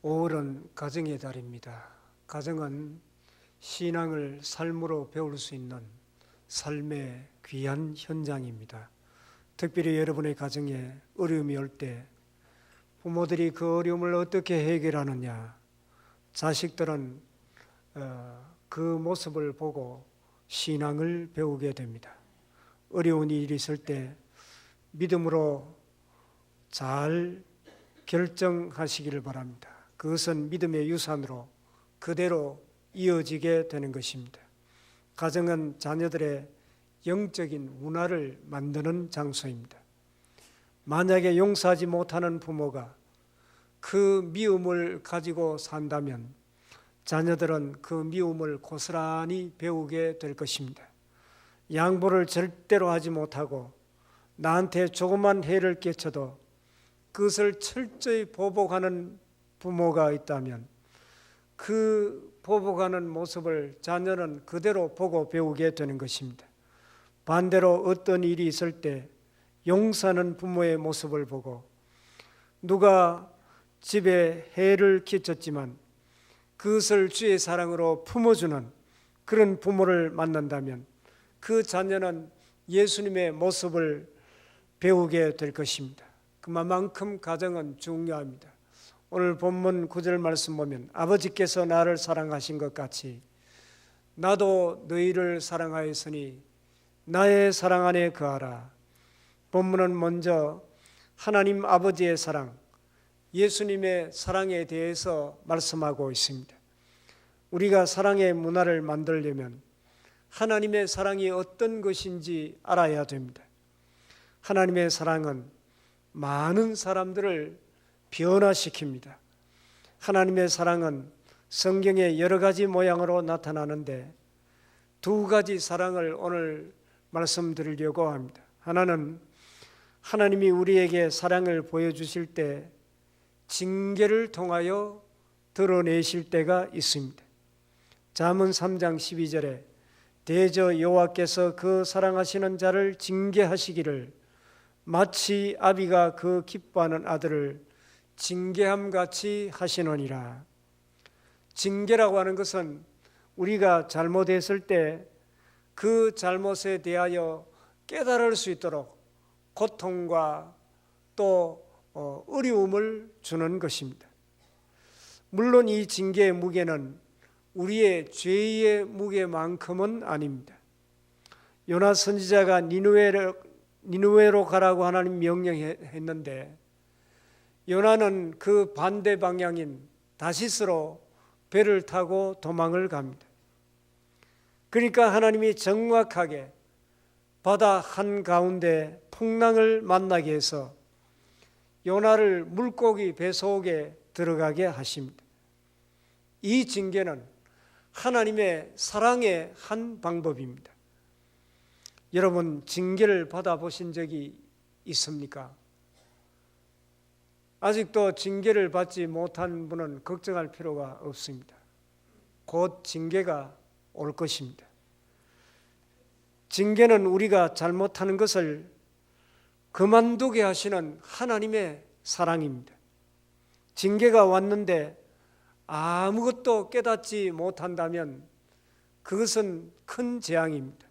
5월은 가정의 달입니다. 가정은 신앙을 삶으로 배울 수 있는 삶의 귀한 현장입니다. 특별히 여러분의 가정에 어려움이 올 때 부모들이 그 어려움을 어떻게 해결하느냐, 자식들은 그 모습을 보고 신앙을 배우게 됩니다. 어려운 일이 있을 때 믿음으로 잘 결정하시기를 바랍니다. 그것은 믿음의 유산으로 그대로 이어지게 되는 것입니다. 가정은 자녀들의 영적인 문화를 만드는 장소입니다. 만약에 용서하지 못하는 부모가 그 미움을 가지고 산다면 자녀들은 그 미움을 고스란히 배우게 될 것입니다. 양보를 절대로 하지 못하고 나한테 조그만 해를 끼쳐도 그것을 철저히 보복하는 부모가 있다면 그 보복하는 모습을 자녀는 그대로 보고 배우게 되는 것입니다. 반대로 어떤 일이 있을 때 용서하는 부모의 모습을 보고 누가 집에 해를 끼쳤지만 그것을 주의 사랑으로 품어주는 그런 부모를 만난다면 그 자녀는 예수님의 모습을 배우게 될 것입니다. 그만큼 가정은 중요합니다. 오늘 본문 9절 말씀 보면 아버지께서 나를 사랑하신 것 같이 나도 너희를 사랑하였으니 나의 사랑 안에 거하라. 본문은 먼저 하나님 아버지의 사랑, 예수님의 사랑에 대해서 말씀하고 있습니다. 우리가 사랑의 문화를 만들려면 하나님의 사랑이 어떤 것인지 알아야 됩니다. 하나님의 사랑은 많은 사람들을 변화시킵니다. 하나님의 사랑은 성경의 여러 가지 모양으로 나타나는데 두 가지 사랑을 오늘 말씀드리려고 합니다. 하나는 하나님이 우리에게 사랑을 보여주실 때 징계를 통하여 드러내실 때가 있습니다. 잠언 3장 12절에 대저 여호와께서 그 사랑하시는 자를 징계하시기를 마치 아비가 그 기뻐하는 아들을 징계함같이 하시느니라. 징계라고 하는 것은 우리가 잘못했을 때 그 잘못에 대하여 깨달을 수 있도록 고통과 또 어려움을 주는 것입니다. 물론 이 징계의 무게는 우리의 죄의 무게만큼은 아닙니다. 요나 선지자가 니느웨로 가라고 하나님 명령했는데 요나는 그 반대 방향인 다시스로 배를 타고 도망을 갑니다. 그러니까 하나님이 정확하게 바다 한가운데 풍랑을 만나게 해서 요나를 물고기 배 속에 들어가게 하십니다. 이 징계는 하나님의 사랑의 한 방법입니다. 여러분, 징계를 받아보신 적이 있습니까? 아직도 징계를 받지 못한 분은 걱정할 필요가 없습니다. 곧 징계가 올 것입니다. 징계는 우리가 잘못하는 것을 그만두게 하시는 하나님의 사랑입니다. 징계가 왔는데 아무것도 깨닫지 못한다면 그것은 큰 재앙입니다.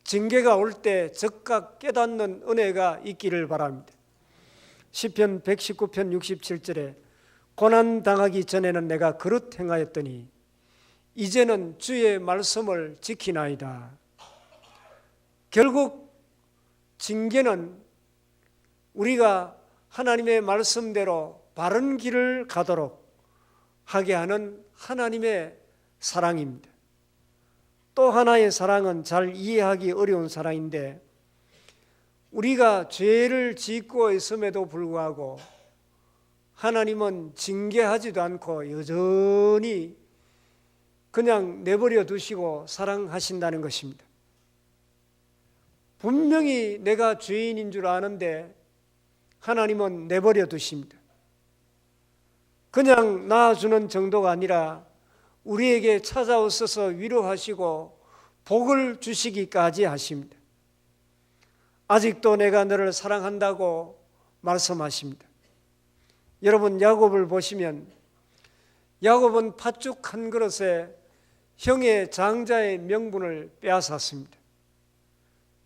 징계가 올 때 즉각 깨닫는 은혜가 있기를 바랍니다. 시편 119편 67절에 고난당하기 전에는 내가 그릇 행하였더니 이제는 주의 말씀을 지키나이다. 결국 징계는 우리가 하나님의 말씀대로 바른 길을 가도록 하게 하는 하나님의 사랑입니다. 또 하나의 사랑은 잘 이해하기 어려운 사랑인데 우리가 죄를 짓고 있음에도 불구하고 하나님은 징계하지도 않고 여전히 그냥 내버려 두시고 사랑하신다는 것입니다. 분명히 내가 죄인인 줄 아는데 하나님은 내버려 두십니다. 그냥 낳아주는 정도가 아니라 우리에게 찾아오셔서 위로하시고 복을 주시기까지 하십니다. 아직도 내가 너를 사랑한다고 말씀하십니다. 여러분 야곱을 보시면 야곱은 팥죽 한 그릇에 형의 장자의 명분을 빼앗았습니다.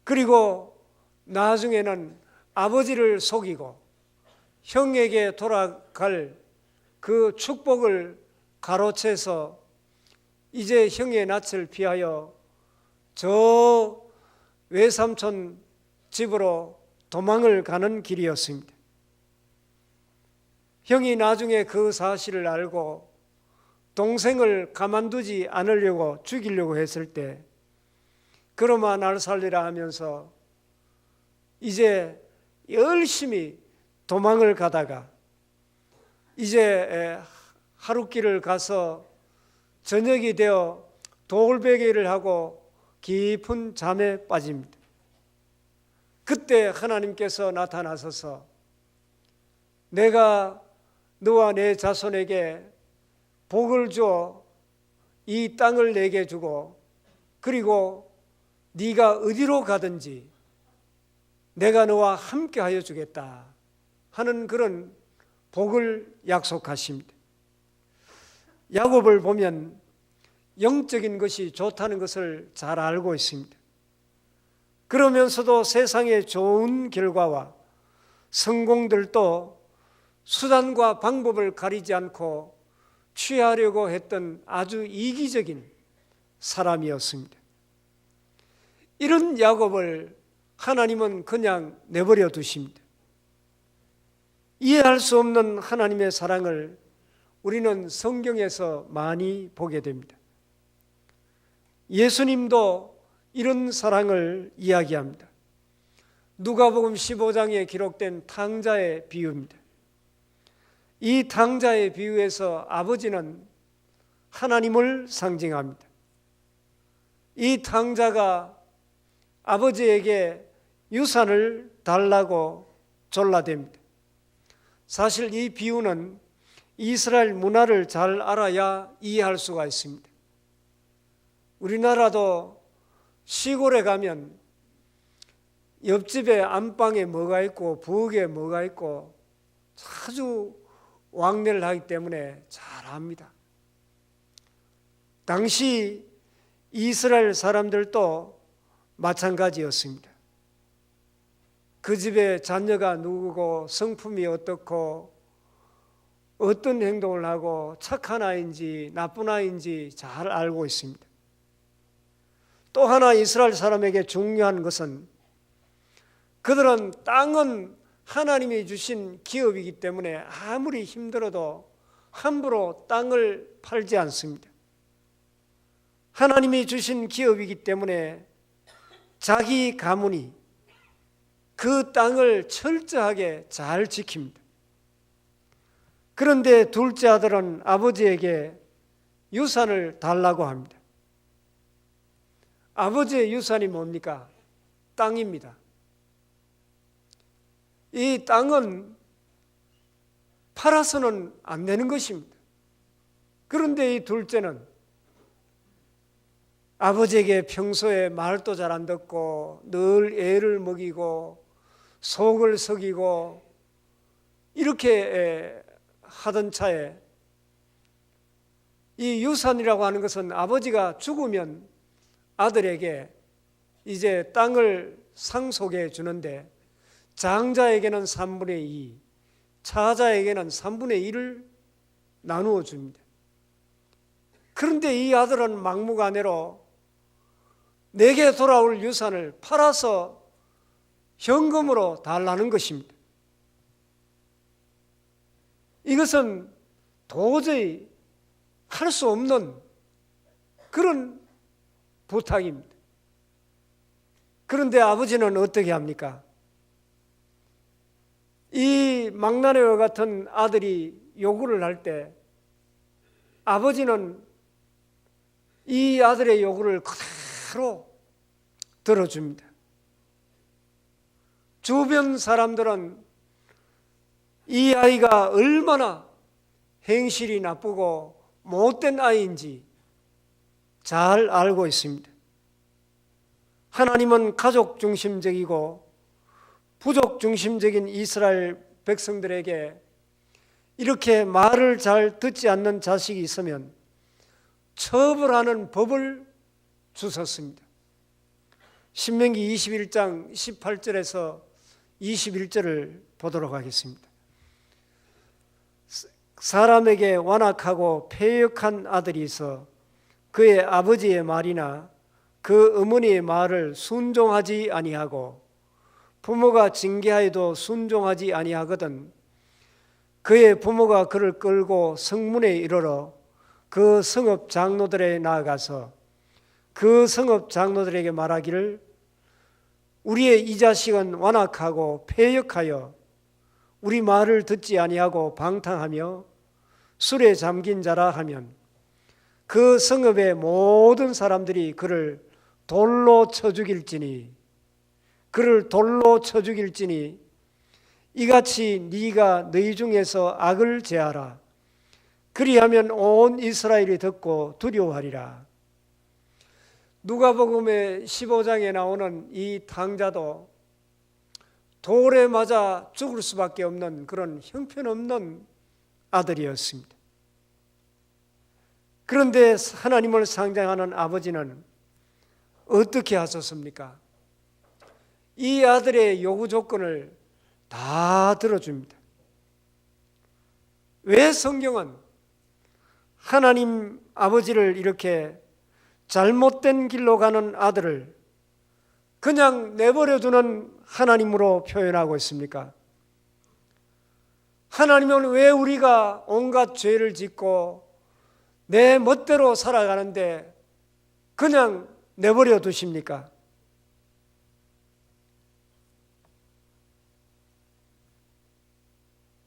그리고 나중에는 아버지를 속이고 형에게 돌아갈 그 축복을 가로채서 이제 형의 낯을 피하여 저 외삼촌 집으로 도망을 가는 길이었습니다. 형이 나중에 그 사실을 알고 동생을 가만두지 않으려고 죽이려고 했을 때 그러마 날 살리라 하면서 이제 열심히 도망을 가다가 이제 하룻길을 가서 저녁이 되어 돌베개를 하고 깊은 잠에 빠집니다. 그때 하나님께서 나타나셔서 내가 너와 내 자손에게 복을 주어 이 땅을 내게 주고 그리고 네가 어디로 가든지 내가 너와 함께 하여 주겠다 하는 그런 복을 약속하십니다. 야곱을 보면 영적인 것이 좋다는 것을 잘 알고 있습니다. 그러면서도 세상의 좋은 결과와 성공들도 수단과 방법을 가리지 않고 취하려고 했던 아주 이기적인 사람이었습니다. 이런 야곱을 하나님은 그냥 내버려 두십니다. 이해할 수 없는 하나님의 사랑을 우리는 성경에서 많이 보게 됩니다. 예수님도 이런 사랑을 이야기합니다. 누가복음 15장에 기록된 탕자의 비유입니다. 이 탕자의 비유에서 아버지는 하나님을 상징합니다. 이 탕자가 아버지에게 유산을 달라고 졸라댑니다. 사실 이 비유는 이스라엘 문화를 잘 알아야 이해할 수가 있습니다. 우리나라도 시골에 가면 옆집에 안방에 뭐가 있고 부엌에 뭐가 있고 자주 왕래를 하기 때문에 잘 압니다. 당시 이스라엘 사람들도 마찬가지였습니다. 그 집에 자녀가 누구고 성품이 어떻고 어떤 행동을 하고 착한 아이인지 나쁜 아이인지 잘 알고 있습니다. 또 하나 이스라엘 사람에게 중요한 것은 그들은 땅은 하나님이 주신 기업이기 때문에 아무리 힘들어도 함부로 땅을 팔지 않습니다. 하나님이 주신 기업이기 때문에 자기 가문이 그 땅을 철저하게 잘 지킵니다. 그런데 둘째 아들은 아버지에게 유산을 달라고 합니다. 아버지의 유산이 뭡니까? 땅입니다. 이 땅은 팔아서는 안 되는 것입니다. 그런데 이 둘째는 아버지에게 평소에 말도 잘 안 듣고 늘 애를 먹이고 속을 썩이고 이렇게 하던 차에 이 유산이라고 하는 것은 아버지가 죽으면 아들에게 이제 땅을 상속해 주는데 장자에게는 3분의 2, 차자에게는 3분의 1을 나누어 줍니다. 그런데 이 아들은 막무가내로 내게 돌아올 유산을 팔아서 현금으로 달라는 것입니다. 이것은 도저히 할 수 없는 그런 부탁입니다. 그런데 아버지는 어떻게 합니까? 이 망나니와 같은 아들이 요구를 할 때 아버지는 이 아들의 요구를 그대로 들어줍니다. 주변 사람들은 이 아이가 얼마나 행실이 나쁘고 못된 아이인지 잘 알고 있습니다. 하나님은 가족 중심적이고 부족 중심적인 이스라엘 백성들에게 이렇게 말을 잘 듣지 않는 자식이 있으면 처벌하는 법을 주셨습니다. 신명기 21장 18절에서 21절을 보도록 하겠습니다. 사람에게 완악하고 패역한 아들이 있어 그의 아버지의 말이나 그 어머니의 말을 순종하지 아니하고 부모가 징계하여도 순종하지 아니하거든 그의 부모가 그를 끌고 성문에 이르러 그 성읍 장로들에 나아가서 그 성읍 장로들에게 말하기를 우리의 이 자식은 완악하고 패역하여 우리 말을 듣지 아니하고 방탕하며 술에 잠긴 자라 하면 그 성읍의 모든 사람들이 그를 돌로 쳐 죽일지니 이같이 네가 너희 중에서 악을 제하라. 그리하면 온 이스라엘이 듣고 두려워하리라. 누가복음의 15장에 나오는 이 탕자도 돌에 맞아 죽을 수밖에 없는 그런 형편없는 아들이었습니다. 그런데 하나님을 상징하는 아버지는 어떻게 하셨습니까? 이 아들의 요구 조건을 다 들어줍니다. 왜 성경은 하나님 아버지를 이렇게 잘못된 길로 가는 아들을 그냥 내버려두는 하나님으로 표현하고 있습니까? 하나님은 왜 우리가 온갖 죄를 짓고 내 멋대로 살아가는데 그냥 내버려 두십니까?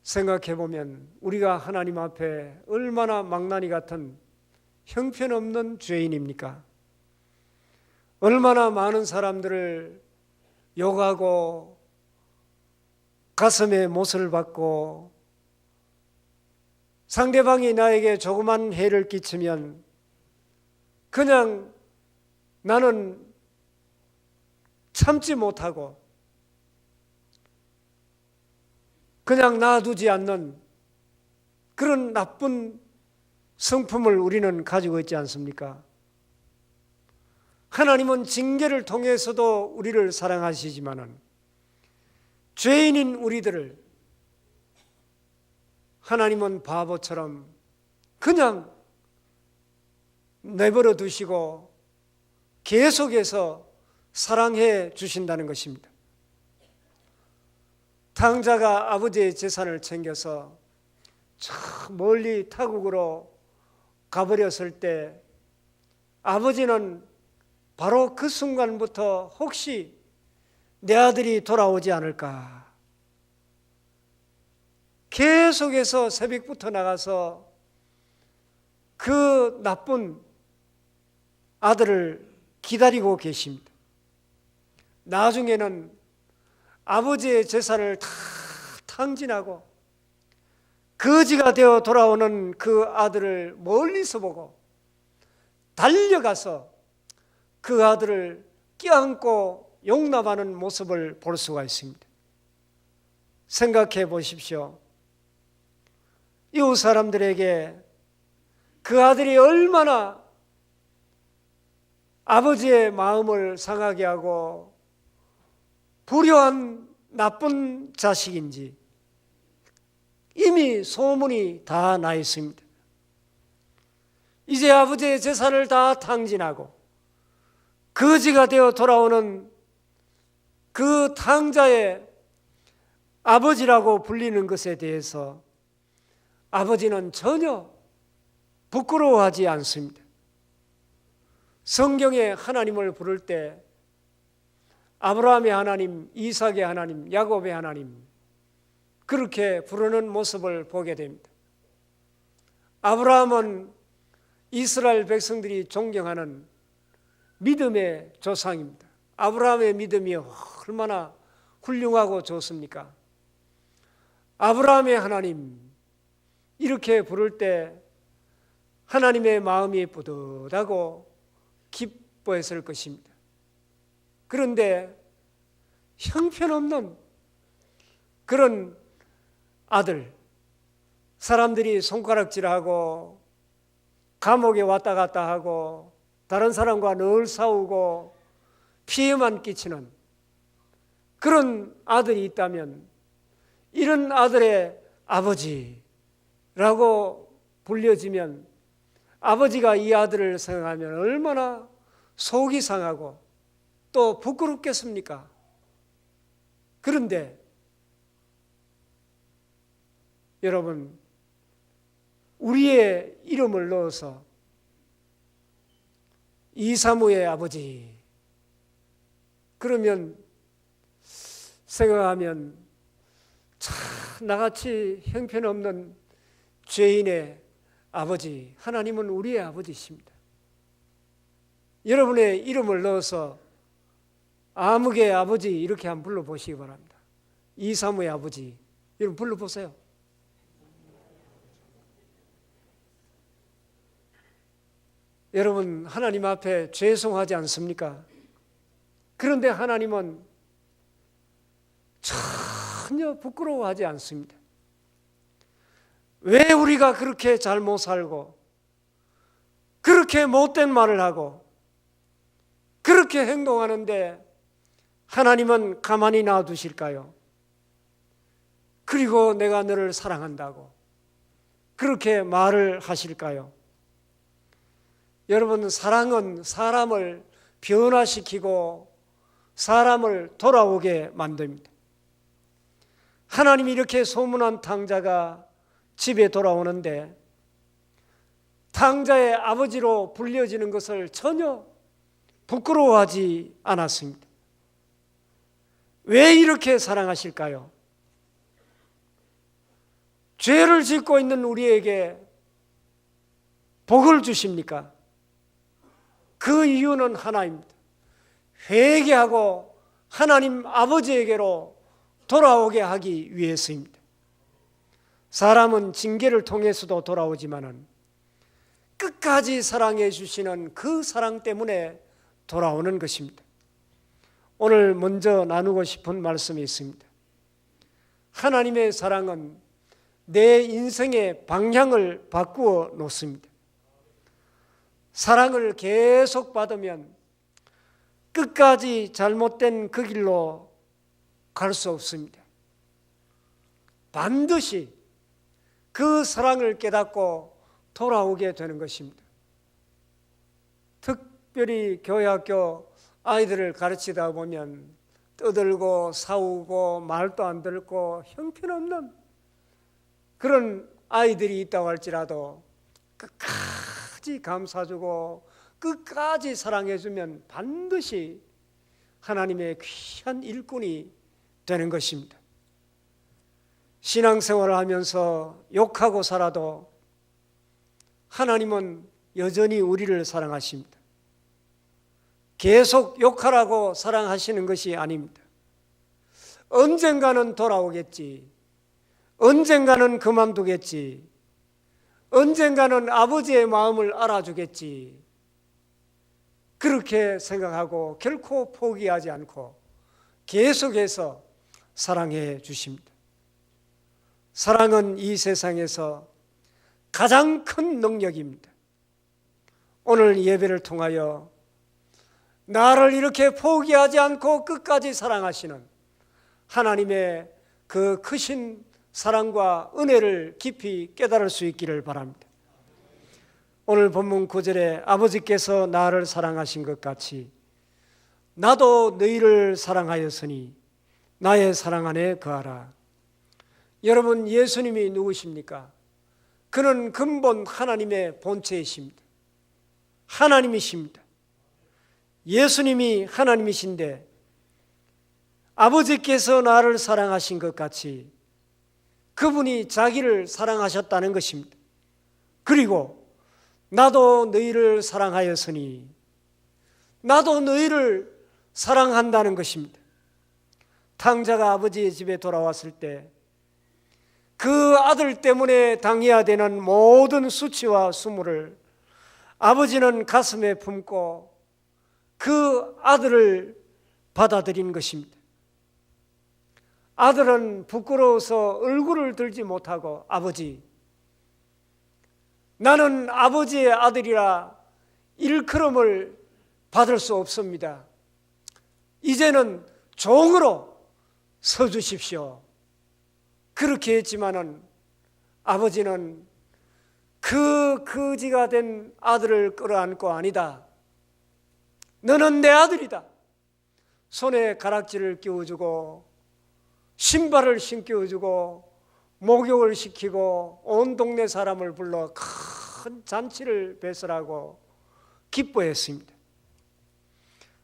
생각해보면 우리가 하나님 앞에 얼마나 망나니 같은 형편없는 죄인입니까? 얼마나 많은 사람들을 욕하고 가슴에 못을 박고 상대방이 나에게 조그만 해를 끼치면 그냥 나는 참지 못하고 그냥 놔두지 않는 그런 나쁜 성품을 우리는 가지고 있지 않습니까? 하나님은 징계를 통해서도 우리를 사랑하시지만은 죄인인 우리들을 하나님은 바보처럼 그냥 내버려 두시고 계속해서 사랑해 주신다는 것입니다. 탕자가 아버지의 재산을 챙겨서 저 멀리 타국으로 가버렸을 때 아버지는 바로 그 순간부터 혹시 내 아들이 돌아오지 않을까 계속해서 새벽부터 나가서 그 나쁜 아들을 기다리고 계십니다. 나중에는 아버지의 재산을 다 탕진하고 거지가 되어 돌아오는 그 아들을 멀리서 보고 달려가서 그 아들을 껴안고 용납하는 모습을 볼 수가 있습니다. 생각해 보십시오. 이웃 사람들에게 그 아들이 얼마나 아버지의 마음을 상하게 하고 불효한 나쁜 자식인지 이미 소문이 다 나 있습니다. 이제 아버지의 재산을 다 탕진하고 거지가 되어 돌아오는 그 탕자의 아버지라고 불리는 것에 대해서 아버지는 전혀 부끄러워하지 않습니다. 성경에 하나님을 부를 때 아브라함의 하나님, 이삭의 하나님, 야곱의 하나님 그렇게 부르는 모습을 보게 됩니다. 아브라함은 이스라엘 백성들이 존경하는 믿음의 조상입니다. 아브라함의 믿음이 얼마나 훌륭하고 좋습니까? 아브라함의 하나님 이렇게 부를 때 하나님의 마음이 뿌듯하고 기뻐했을 것입니다. 그런데 형편없는 그런 아들, 사람들이 손가락질하고 감옥에 왔다 갔다 하고 다른 사람과 늘 싸우고 피해만 끼치는 그런 아들이 있다면 이런 아들의 아버지라고 불려지면 아버지가 이 아들을 생각하면 얼마나 속이 상하고 또 부끄럽겠습니까? 그런데 여러분, 우리의 이름을 넣어서 이사무의 아버지 그러면 생각하면 참 나같이 형편없는 죄인의 아버지, 하나님은 우리의 아버지십니다. 여러분의 이름을 넣어서 아무개 아버지 이렇게 한번 불러보시기 바랍니다. 이사무의 아버지, 여러분 불러보세요. 여러분, 하나님 앞에 죄송하지 않습니까? 그런데 하나님은 전혀 부끄러워하지 않습니다. 왜 우리가 그렇게 잘못 살고 그렇게 못된 말을 하고 그렇게 행동하는데 하나님은 가만히 놔두실까요? 그리고 내가 너를 사랑한다고 그렇게 말을 하실까요? 여러분, 사랑은 사람을 변화시키고 사람을 돌아오게 만듭니다. 하나님이 이렇게 소문난 탕자가 집에 돌아오는데 탕자의 아버지로 불려지는 것을 전혀 부끄러워하지 않았습니다. 왜 이렇게 사랑하실까요? 죄를 짓고 있는 우리에게 복을 주십니까? 그 이유는 하나입니다. 회개하고 하나님 아버지에게로 돌아오게 하기 위해서입니다. 사람은 징계를 통해서도 돌아오지만은 끝까지 사랑해 주시는 그 사랑 때문에 돌아오는 것입니다. 오늘 먼저 나누고 싶은 말씀이 있습니다. 하나님의 사랑은 내 인생의 방향을 바꾸어 놓습니다. 사랑을 계속 받으면 끝까지 잘못된 그 길로 갈 수 없습니다. 반드시 그 사랑을 깨닫고 돌아오게 되는 것입니다. 특별히 교회학교 아이들을 가르치다 보면 떠들고 싸우고 말도 안 듣고 형편없는 그런 아이들이 있다고 할지라도 끝까지 감싸주고 끝까지 사랑해주면 반드시 하나님의 귀한 일꾼이 되는 것입니다. 신앙생활을 하면서 욕하고 살아도 하나님은 여전히 우리를 사랑하십니다. 계속 욕하라고 사랑하시는 것이 아닙니다. 언젠가는 돌아오겠지. 언젠가는 그만두겠지. 언젠가는 아버지의 마음을 알아주겠지. 그렇게 생각하고 결코 포기하지 않고 계속해서 사랑해 주십니다. 사랑은 이 세상에서 가장 큰 능력입니다. 오늘 예배를 통하여 나를 이렇게 포기하지 않고 끝까지 사랑하시는 하나님의 그 크신 사랑과 은혜를 깊이 깨달을 수 있기를 바랍니다. 오늘 본문 9절에 아버지께서 나를 사랑하신 것 같이 나도 너희를 사랑하였으니 나의 사랑 안에 거하라. 여러분, 예수님이 누구십니까? 그는 근본 하나님의 본체이십니다. 하나님이십니다. 예수님이 하나님이신데 아버지께서 나를 사랑하신 것 같이 그분이 자기를 사랑하셨다는 것입니다. 그리고 나도 너희를 사랑하였으니 나도 너희를 사랑한다는 것입니다. 탕자가 아버지의 집에 돌아왔을 때 그 아들 때문에 당해야 되는 모든 수치와 수모를 아버지는 가슴에 품고 그 아들을 받아들인 것입니다. 아들은 부끄러워서 얼굴을 들지 못하고 아버지, 나는 아버지의 아들이라 일컬음을 받을 수 없습니다. 이제는 종으로 서주십시오. 그렇게 했지만은 아버지는 그 거지가 된 아들을 끌어안고 아니다. 너는 내 아들이다. 손에 가락지를 끼워주고 신발을 신겨주고 목욕을 시키고 온 동네 사람을 불러 큰 잔치를 배설하고 기뻐했습니다.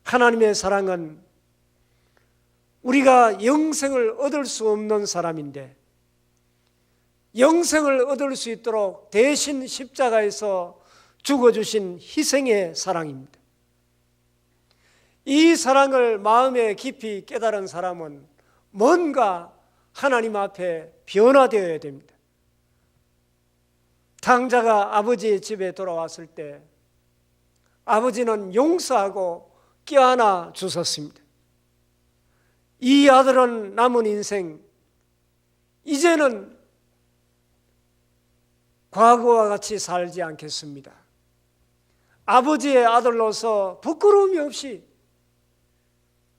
하나님의 사랑은 우리가 영생을 얻을 수 없는 사람인데 영생을 얻을 수 있도록 대신 십자가에서 죽어주신 희생의 사랑입니다. 이 사랑을 마음에 깊이 깨달은 사람은 뭔가 하나님 앞에 변화되어야 됩니다. 탕자가 아버지의 집에 돌아왔을 때 아버지는 용서하고 껴안아 주셨습니다. 이 아들은 남은 인생 이제는 과거와 같이 살지 않겠습니다. 아버지의 아들로서 부끄러움이 없이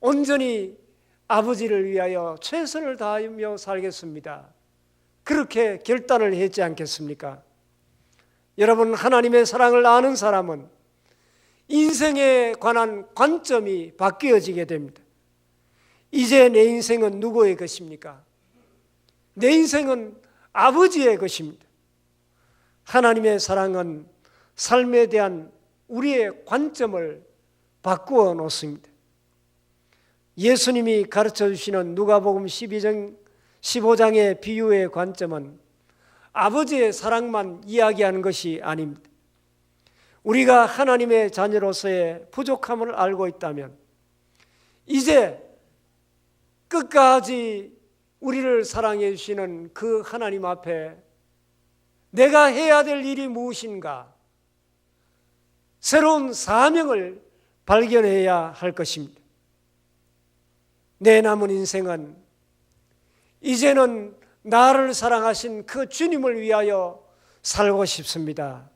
온전히 아버지를 위하여 최선을 다하며 살겠습니다. 그렇게 결단을 했지 않겠습니까? 여러분, 하나님의 사랑을 아는 사람은 인생에 관한 관점이 바뀌어지게 됩니다. 이제 내 인생은 누구의 것입니까? 내 인생은 아버지의 것입니다. 하나님의 사랑은 삶에 대한 우리의 관점을 바꾸어 놓습니다. 예수님이 가르쳐 주시는 누가복음 15장의 비유의 관점은 아버지의 사랑만 이야기하는 것이 아닙니다. 우리가 하나님의 자녀로서의 부족함을 알고 있다면 이제 끝까지 우리를 사랑해 주시는 그 하나님 앞에 내가 해야 될 일이 무엇인가? 새로운 사명을 발견해야 할 것입니다. 내 남은 인생은 이제는 나를 사랑하신 그 주님을 위하여 살고 싶습니다.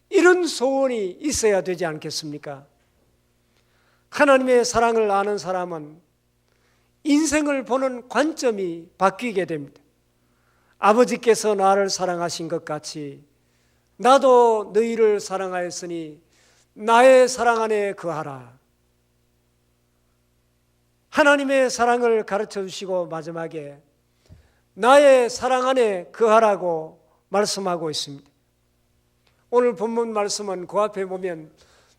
이런 소원이 있어야 되지 않겠습니까? 하나님의 사랑을 아는 사람은 인생을 보는 관점이 바뀌게 됩니다. 아버지께서 나를 사랑하신 것 같이 나도 너희를 사랑하였으니 나의 사랑 안에 거하라. 하나님의 사랑을 가르쳐 주시고 마지막에 나의 사랑 안에 거하라고 말씀하고 있습니다. 오늘 본문 말씀은 그 앞에 보면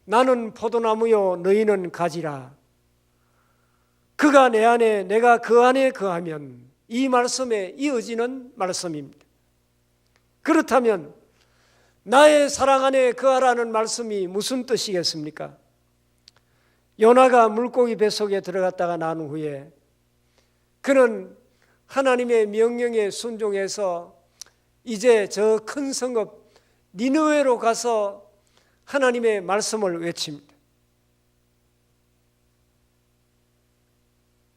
나는 포도나무요 너희는 가지라. 그가 내 안에 내가 그 안에 거하면 이 말씀에 이어지는 말씀입니다. 그렇다면 나의 사랑 안에 거하라는 말씀이 무슨 뜻이겠습니까? 요나가 물고기 뱃속에 들어갔다가 난 후에 그는 하나님의 명령에 순종해서 이제 저 큰 성읍 니느웨로 가서 하나님의 말씀을 외칩니다.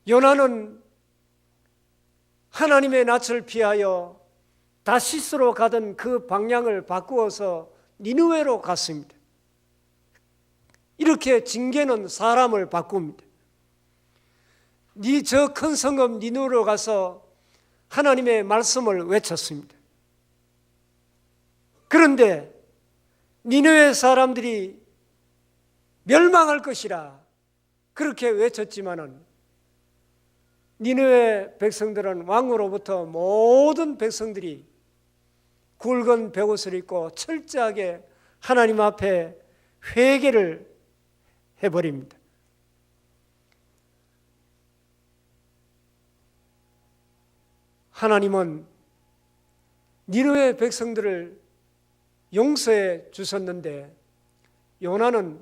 요나는 하나님의 낯을 피하여 다시스로 가던 그 방향을 바꾸어서 니느웨로 갔습니다. 이렇게 징계는 사람을 바꿉니다. 저 큰 성읍 니느웨로 가서 하나님의 말씀을 외쳤습니다. 그런데 니느웨 사람들이 멸망할 것이라 그렇게 외쳤지만은 니느웨 백성들은 왕으로부터 모든 백성들이 굵은 베옷을 입고 철저하게 하나님 앞에 회개를 해버립니다. 하나님은 니느웨 백성들을 용서해 주셨는데 요나는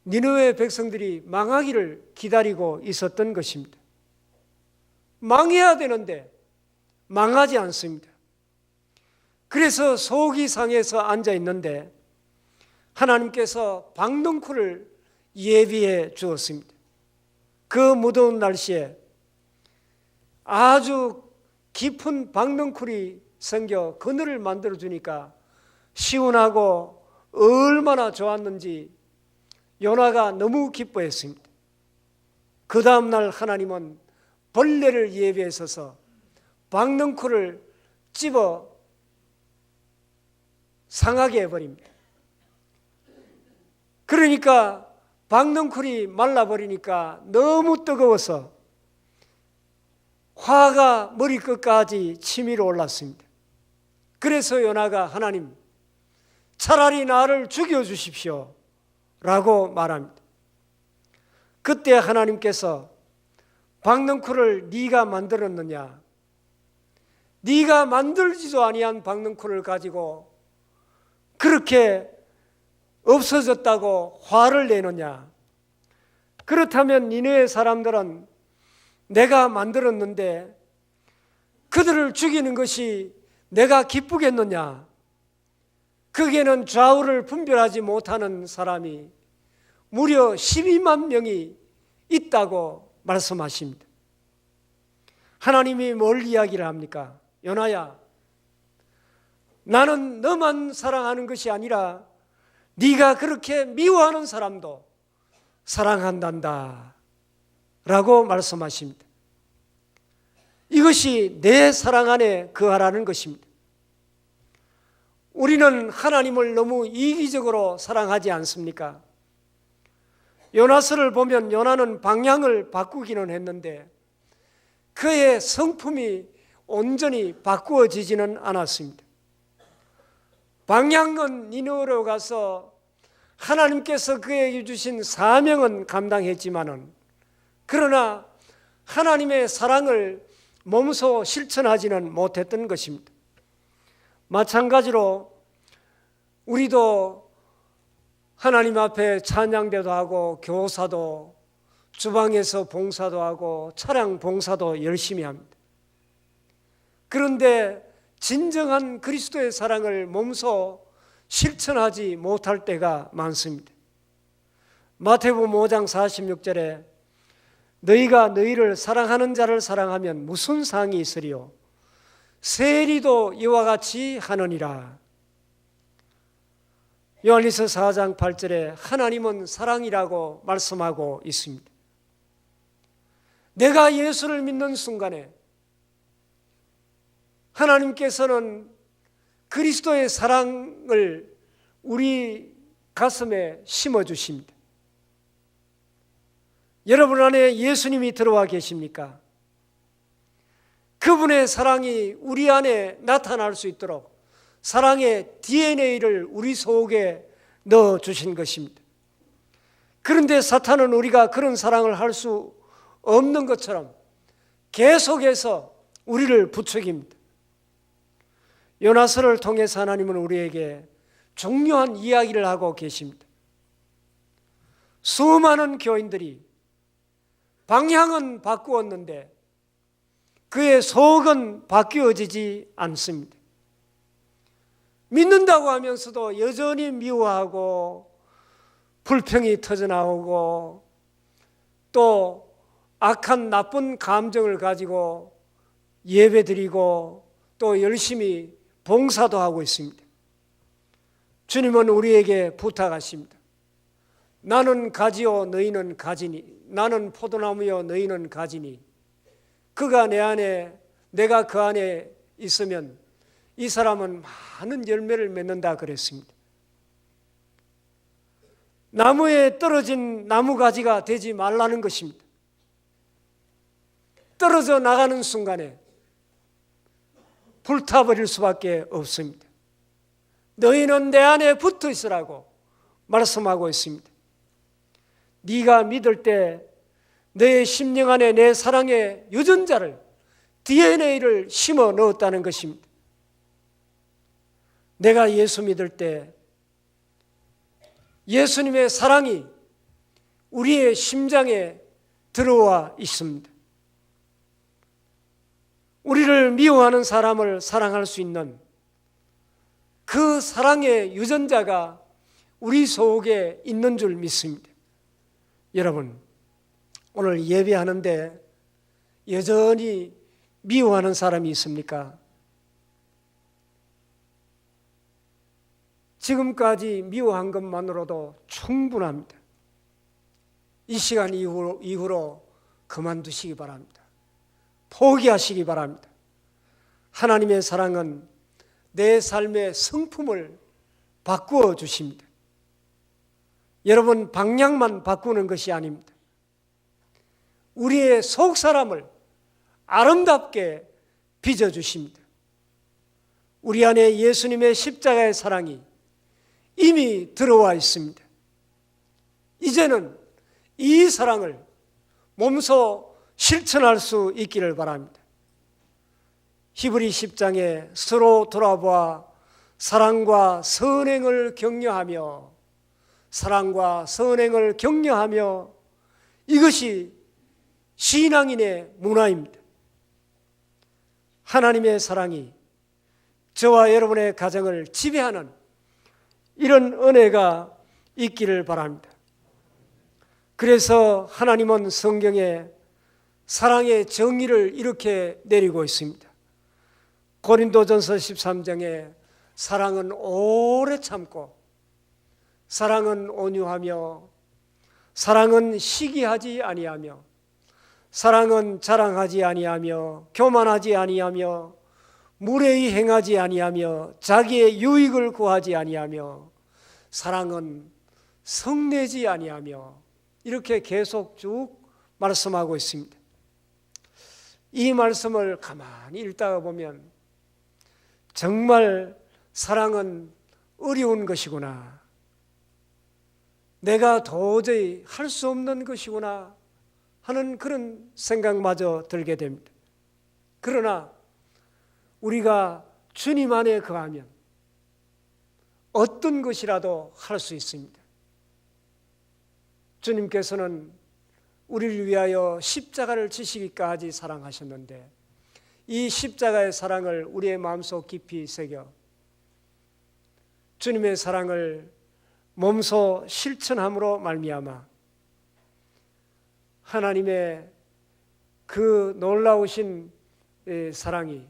니느웨 백성들이 망하기를 기다리고 있었던 것입니다. 망해야 되는데 망하지 않습니다. 그래서 속이 상해서 앉아 있는데 하나님께서 박넝쿨을 예비해 주었습니다. 그 무더운 날씨에 아주 깊은 박넝쿨이 생겨 그늘을 만들어 주니까 시원하고 얼마나 좋았는지 요나가 너무 기뻐했습니다. 그 다음날 하나님은 벌레를 예비해서서 박넝쿨을 찝어 상하게 해버립니다. 그러니까 박넝쿨이 말라버리니까 너무 뜨거워서 화가 머리끝까지 치밀어 올랐습니다. 그래서 요나가 하나님, 차라리 나를 죽여주십시오 라고 말합니다. 그때 하나님께서 박넝쿨을 네가 만들었느냐? 네가 만들지도 아니한 박넝쿨을 가지고 그렇게 없어졌다고 화를 내느냐? 그렇다면 니네의 사람들은 내가 만들었는데 그들을 죽이는 것이 내가 기쁘겠느냐? 거기에는 좌우를 분별하지 못하는 사람이 무려 12만 명이 있다고 말씀하십니다. 하나님이 뭘 이야기를 합니까? 요나야, 나는 너만 사랑하는 것이 아니라 네가 그렇게 미워하는 사람도 사랑한단다 라고 말씀하십니다. 이것이 내 사랑 안에 거하라는 것입니다. 우리는 하나님을 너무 이기적으로 사랑하지 않습니까? 요나서를 보면 요나는 방향을 바꾸기는 했는데 그의 성품이 온전히 바꾸어지지는 않았습니다. 방향은 니느웨로 가서 하나님께서 그에게 주신 사명은 감당했지만은 그러나 하나님의 사랑을 몸소 실천하지는 못했던 것입니다. 마찬가지로 우리도 하나님 앞에 찬양대도 하고 교사도 주방에서 봉사도 하고 차량 봉사도 열심히 합니다. 그런데 진정한 그리스도의 사랑을 몸소 실천하지 못할 때가 많습니다. 마태복음 5장 46절에 너희가 너희를 사랑하는 자를 사랑하면 무슨 상이 있으리요? 세리도 이와 같이 하느니라. 요한일서 4장 8절에 하나님은 사랑이라고 말씀하고 있습니다. 내가 예수를 믿는 순간에 하나님께서는 그리스도의 사랑을 우리 가슴에 심어주십니다. 여러분 안에 예수님이 들어와 계십니까? 그분의 사랑이 우리 안에 나타날 수 있도록 사랑의 DNA를 우리 속에 넣어주신 것입니다. 그런데 사탄은 우리가 그런 사랑을 할 수 없는 것처럼 계속해서 우리를 부추깁니다. 요나서를 통해서 하나님은 우리에게 중요한 이야기를 하고 계십니다. 수많은 교인들이 방향은 바꾸었는데 그의 속은 바뀌어지지 않습니다. 믿는다고 하면서도 여전히 미워하고 불평이 터져나오고 또 악한 나쁜 감정을 가지고 예배드리고 또 열심히 봉사도 하고 있습니다. 주님은 우리에게 부탁하십니다. 나는 가지요 너희는 가지니, 나는 포도나무요 너희는 가지니, 그가 내 안에 내가 그 안에 있으면 이 사람은 많은 열매를 맺는다 그랬습니다. 나무에 떨어진 나무가지가 되지 말라는 것입니다. 떨어져 나가는 순간에 불타버릴 수밖에 없습니다. 너희는 내 안에 붙어 있으라고 말씀하고 있습니다. 네가 믿을 때 너의 심령 안에 내 사랑의 유전자를 DNA를 심어 넣었다는 것입니다. 내가 예수 믿을 때 예수님의 사랑이 우리의 심장에 들어와 있습니다. 우리를 미워하는 사람을 사랑할 수 있는 그 사랑의 유전자가 우리 속에 있는 줄 믿습니다. 여러분, 오늘 예배하는데 여전히 미워하는 사람이 있습니까? 지금까지 미워한 것만으로도 충분합니다. 이 시간 이후로 그만두시기 바랍니다. 포기하시기 바랍니다. 하나님의 사랑은 내 삶의 성품을 바꾸어 주십니다. 여러분, 방향만 바꾸는 것이 아닙니다. 우리의 속 사람을 아름답게 빚어주십니다. 우리 안에 예수님의 십자가의 사랑이 이미 들어와 있습니다. 이제는 이 사랑을 몸소 실천할 수 있기를 바랍니다. 히브리 10장에 서로 돌아보아 사랑과 선행을 격려하며 이것이 신앙인의 문화입니다. 하나님의 사랑이 저와 여러분의 가정을 지배하는 이런 은혜가 있기를 바랍니다. 그래서 하나님은 성경에 사랑의 정의를 이렇게 내리고 있습니다. 고린도전서 13장에 사랑은 오래 참고, 사랑은 온유하며, 사랑은 시기하지 아니하며, 사랑은 자랑하지 아니하며, 교만하지 아니하며, 무례히 행하지 아니하며, 자기의 유익을 구하지 아니하며, 사랑은 성내지 아니하며, 이렇게 계속 쭉 말씀하고 있습니다. 이 말씀을 가만히 읽다가 보면 정말 사랑은 어려운 것이구나, 내가 도저히 할 수 없는 것이구나 하는 그런 생각마저 들게 됩니다. 그러나 우리가 주님 안에 거하면 어떤 것이라도 할 수 있습니다. 주님께서는 우리를 위하여 십자가를 지시기까지 사랑하셨는데, 이 십자가의 사랑을 우리의 마음속 깊이 새겨 주님의 사랑을 몸소 실천함으로 말미암아 하나님의 그 놀라우신 사랑이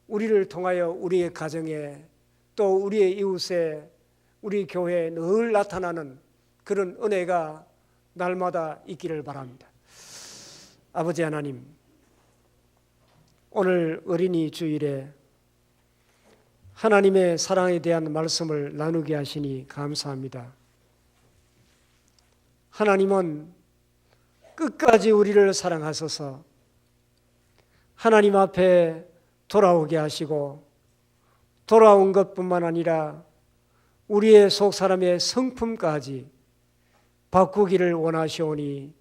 우리를 통하여 우리의 가정에, 또 우리의 이웃에, 우리 교회에 늘 나타나는 그런 은혜가 날마다 있기를 바랍니다. 아버지 하나님, 오늘 어린이 주일에 하나님의 사랑에 대한 말씀을 나누게 하시니 감사합니다. 하나님은 끝까지 우리를 사랑하셔서 하나님 앞에 돌아오게 하시고, 돌아온 것뿐만 아니라 우리의 속 사람의 성품까지 바꾸기를 원하시오니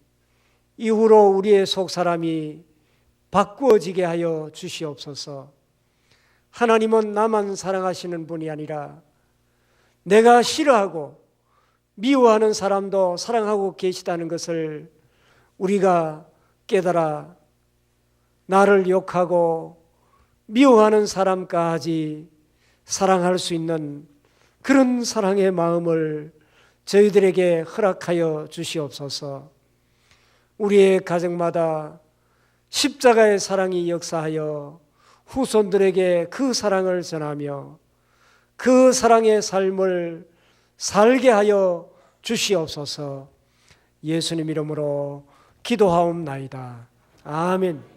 이후로 우리의 속 사람이 바꾸어지게 하여 주시옵소서. 하나님은 나만 사랑하시는 분이 아니라 내가 싫어하고 미워하는 사람도 사랑하고 계시다는 것을 우리가 깨달아 나를 욕하고 미워하는 사람까지 사랑할 수 있는 그런 사랑의 마음을 저희들에게 허락하여 주시옵소서. 우리의 가정마다 십자가의 사랑이 역사하여 후손들에게 그 사랑을 전하며 그 사랑의 삶을 살게 하여 주시옵소서. 예수님 이름으로 기도하옵나이다. 아멘.